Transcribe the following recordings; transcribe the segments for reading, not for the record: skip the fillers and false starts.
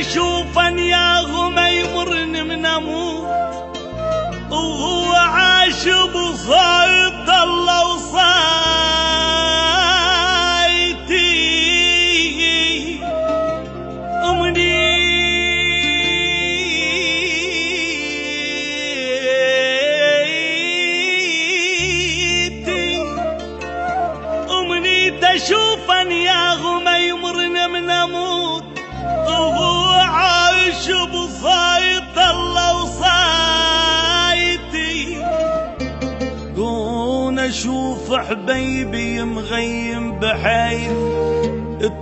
اشوفن ياهو ما يمرن من اموت وهو عاش بصيد الله وصايتي امنيت اشوفن ياهو ما يمرن من اموت وهو عايش بصيد الله وصايتي كون اشوف حبيبي مغيم بحيث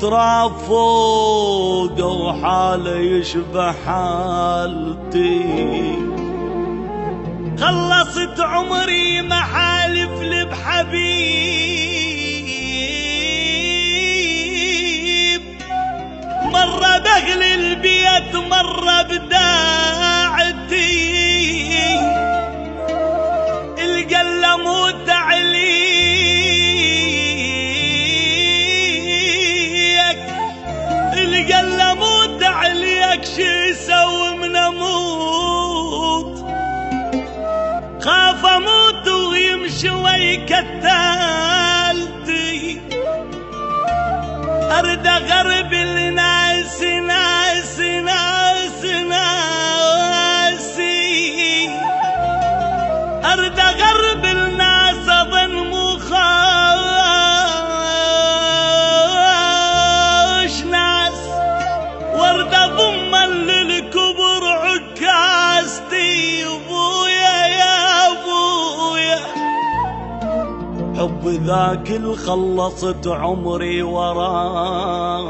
تراب فوقه وحاله يشبه حالتي خلصت عمري محالف بحبيب مرة بأهل البيت مرة بداعتي القلة موت عليك القلة موت عليك شي يسوي من اموت خاف اموت ويمشي ويكتالتي ارد اغرب الناس ناس ناس ناسي ارد اغرب الناس اظن مخاش ناس وارد اضمن للكبر عكاستي ابويا يا ابويا حب ذاك اللي خلصت عمري وراه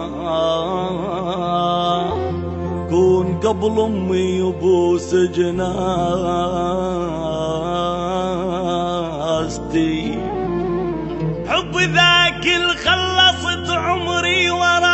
كون قبل امي يبوس جناستي حب ذاك اللي خلصت عمري وراه